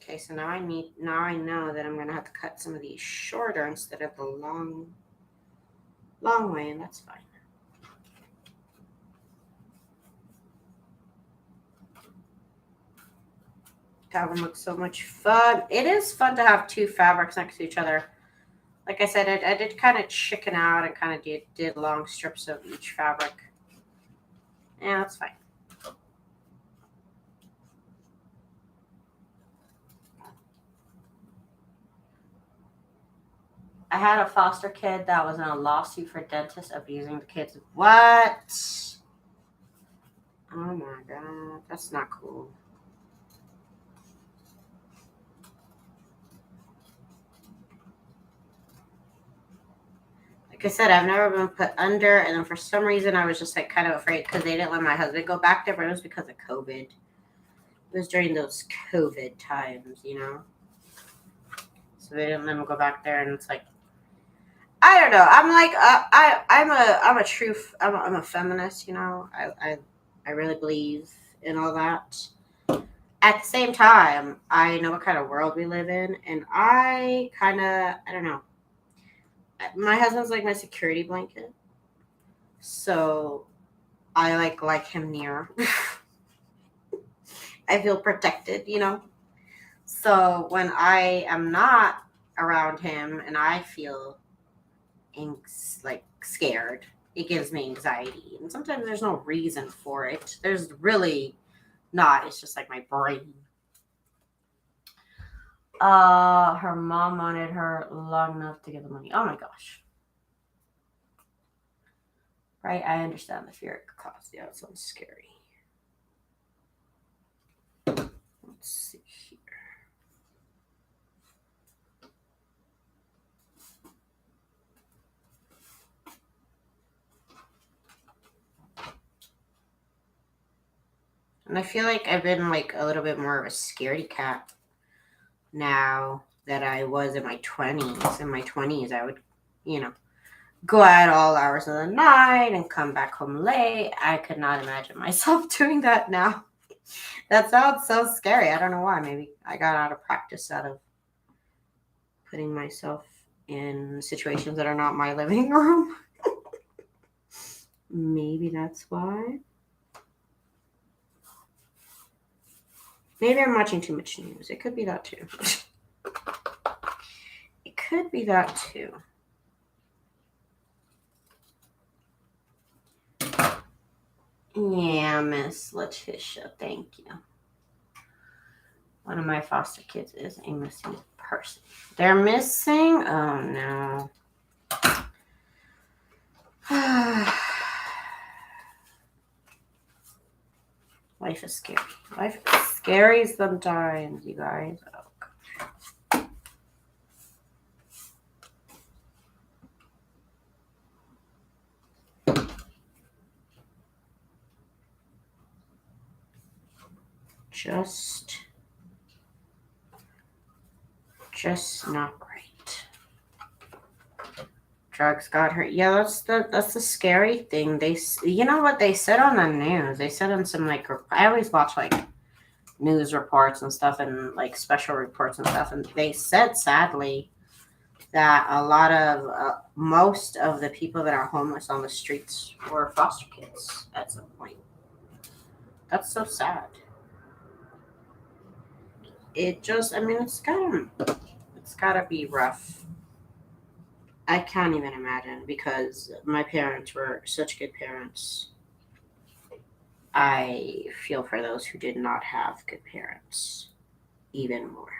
Okay, so now I know that I'm gonna have to cut some of these shorter instead of the long way, and that's fine. That one looks so much fun. It is fun to have two fabrics next to each other. Like I said, I did kind of chicken out and kind of did long strips of each fabric. Yeah, that's fine. I had a foster kid that was in a lawsuit for dentists abusing the kids. What? Oh my God, that's not cool. Like I said, I've never been put under, and then for some reason I was just like kind of afraid because they didn't let my husband go back there, but it was because of COVID. It was during those COVID times, So they didn't let him go back there, and it's like, I don't know. I'm like, I'm a feminist, I really believe in all that. At the same time, I know what kind of world we live in, and I don't know. My husband's like my security blanket, so I like him near. I feel protected, So when I am not around him and I feel like scared, it gives me anxiety, and sometimes there's no reason for it. There's really not. It's just like my brain. Her mom wanted her long enough to give the money. Oh my gosh. Right, I understand the fear it could cause. Yeah, it sounds scary. Let's see here. And I feel like I've been like a little bit more of a scaredy cat now that I was in my 20s. In my 20s, I would, you know, go out all hours of the night and come back home late. I could not imagine myself doing that now. That sounds so scary. I don't know why. Maybe I got out of practice out of putting myself in situations that are not my living room. Maybe that's why. Maybe I'm watching too much news. It could be that too. It could be that too. Yeah, Miss Letitia, thank you. One of my foster kids is a missing person. They're missing? Oh no. Life is scary. Life is scary sometimes, you guys. Oh, just not right. Drugs got her. Yeah, that's the scary thing. You know what they said on the news? They said on some like I always watch like news reports and stuff and like special reports and stuff, and they said sadly that a lot of most of the people that are homeless on the streets were foster kids at some point. That's so sad. I mean, it's gotta be rough. I can't even imagine because my parents were such good parents. I feel for those who did not have good parents even more.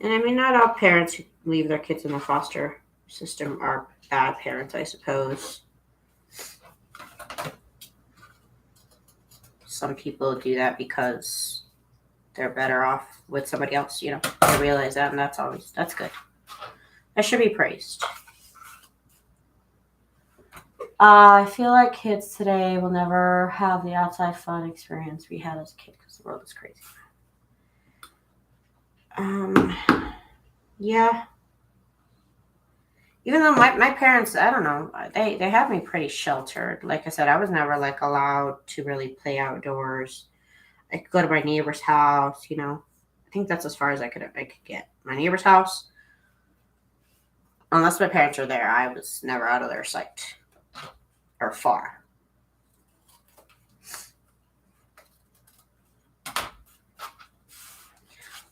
And I mean, not all parents who leave their kids in the foster system are bad parents, I suppose. Some people do that because they're better off with somebody else, you know. I realize that, and that's good. That should be praised. I feel like kids today will never have the outside fun experience we had as a kid because the world is crazy. Yeah. Even though my parents, I don't know, they had me pretty sheltered. Like I said, I was never like allowed to really play outdoors. I could go to my neighbor's house, you know. I think that's as far as I could get. My neighbor's house, unless my parents were there, I was never out of their sight or far.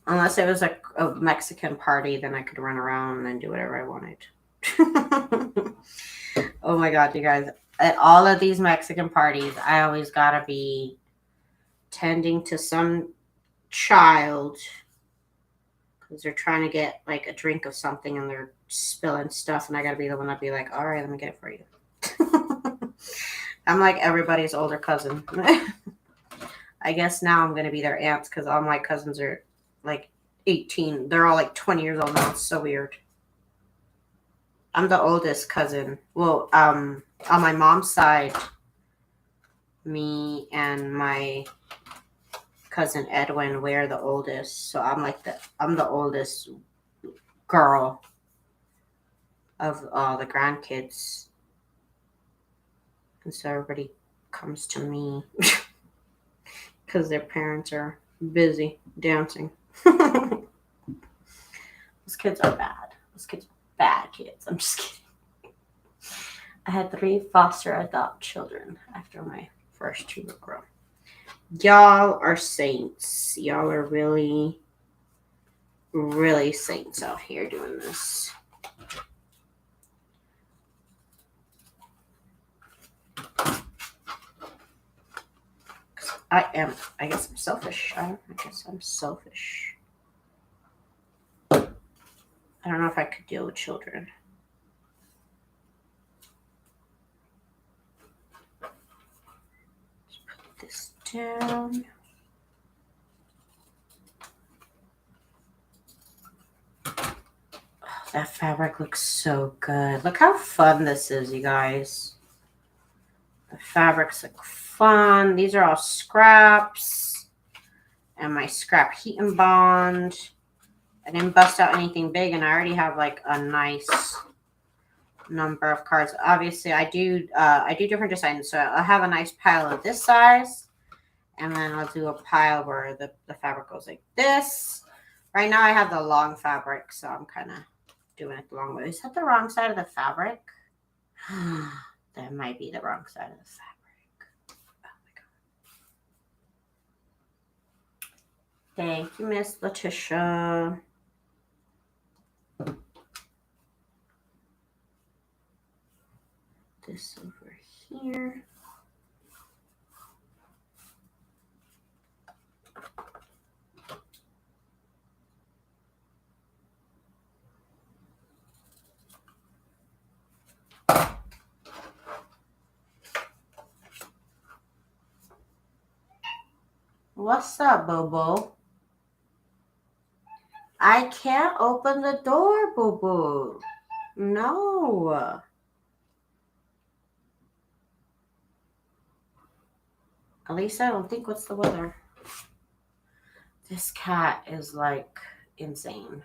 Unless it was a Mexican party, then I could run around and do whatever I wanted. Oh my God, you guys. At all of these Mexican parties, I always gotta be tending to some child because they're trying to get like a drink of something and they're spilling stuff, and I gotta be the one that be like, all right, let me get it for you. I'm like everybody's older cousin. I guess now I'm gonna be their aunts because all my cousins are like 18. They're all like 20 years old now. It's so weird. I'm the oldest cousin. Well, on my mom's side, me and my cousin Edwin, we're the oldest. So I'm the oldest girl of all the grandkids. And so everybody comes to me because their parents are busy dancing. Those kids are bad. Those kids are bad kids. I'm just kidding. I had 3 foster adopt children after my first 2 were grown. Y'all are saints. Y'all are really, really saints out here doing this. I guess I'm selfish. I guess I'm selfish. I don't know if I could deal with children. Let's put this down. Oh, that fabric looks so good. Look how fun this is, you guys. The fabrics look fun. These are all scraps. And my scrap heat and bond. I didn't bust out anything big, and I already have like a nice number of cards. Obviously, I do different designs. So I'll have a nice pile of this size. And then I'll do a pile where the fabric goes like this. Right now I have the long fabric, so I'm kind of doing it the long way. Is that the wrong side of the fabric? That might be the wrong side of the fabric. Oh my God. Thank you, Miss Letitia. This over here. What's up, Bobo? I can't open the door, Bobo. No. At least I don't think. What's the weather? This cat is like insane.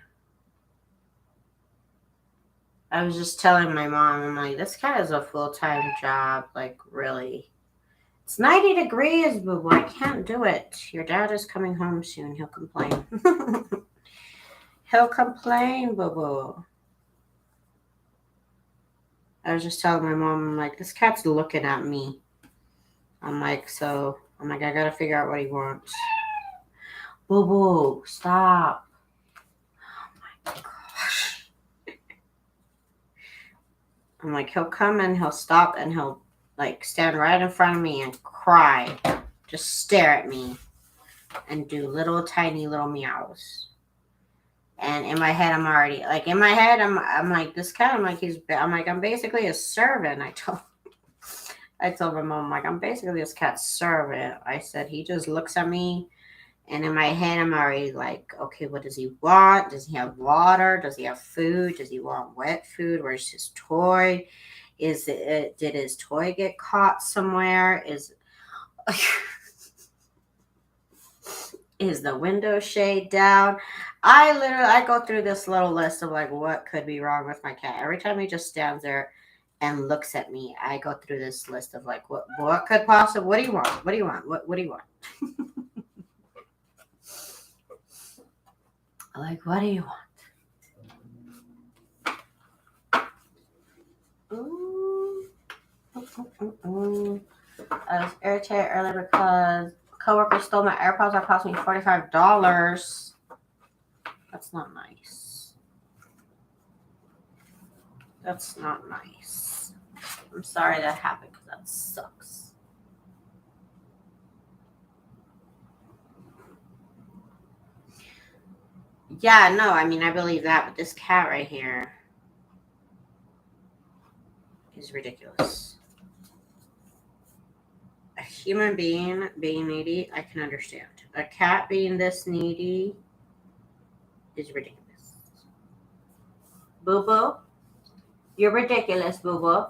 I was just telling my mom, I'm like, this cat is a full-time job. Like, really. It's 90 degrees, boo-boo. I can't do it. Your dad is coming home soon. He'll complain. He'll complain, boo-boo. I was just telling my mom, I'm like, this cat's looking at me. I'm like, I gotta figure out what he wants. Boo-boo, stop. Oh my gosh. I'm like, he'll come and he'll stop and he'll like stand right in front of me and cry. Just stare at me and do little tiny little meows. And in my head, I'm already like, I'm like, this cat, I'm basically a servant. I told my mom, like, I'm basically this cat's servant. I said, he just looks at me. And in my head, I'm already like, okay, what does he want? Does he have water? Does he have food? Does he want wet food? Where's his toy? Did his toy get caught somewhere? Is the window shade down? I go through this little list of like what could be wrong with my cat. Every time he just stands there and looks at me, I go through this list of like what could possibly, what do you want? What do you want? What do you want? Like, what do you want? Ooh. I was irritated earlier because coworker stole my AirPods that cost me $45. That's not nice. That's not nice. I'm sorry that happened because that sucks. Yeah, no, I mean, I believe that, but this cat right here is ridiculous. A human being being needy, I can understand. A cat being this needy is ridiculous. Boo-boo, you're ridiculous, boo-boo.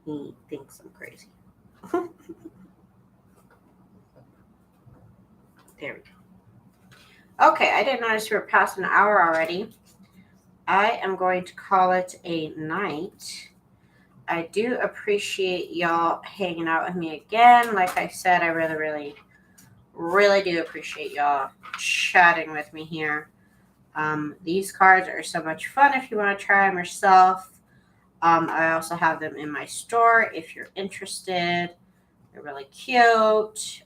He thinks I'm crazy. There we go. Okay, I didn't notice we were past an hour already. I am going to call it a night. I do appreciate y'all hanging out with me again. Like I said, I really, really do appreciate y'all chatting with me here. These cards are so much fun if you want to try them yourself. I also have them in my store if you're interested. They're really cute.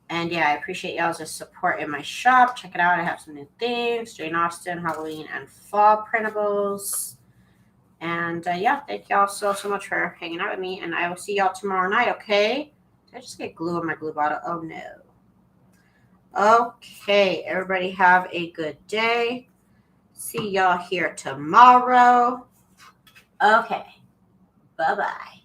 And yeah, I appreciate y'all's support in my shop. Check it out. I have some new things. Jane Austen, Halloween, and fall printables. And yeah, thank y'all so much for hanging out with me. And I will see y'all tomorrow night, okay? Did I just get glue on my glue bottle? Oh, no. Okay, everybody have a good day. See y'all here tomorrow. Okay, bye-bye.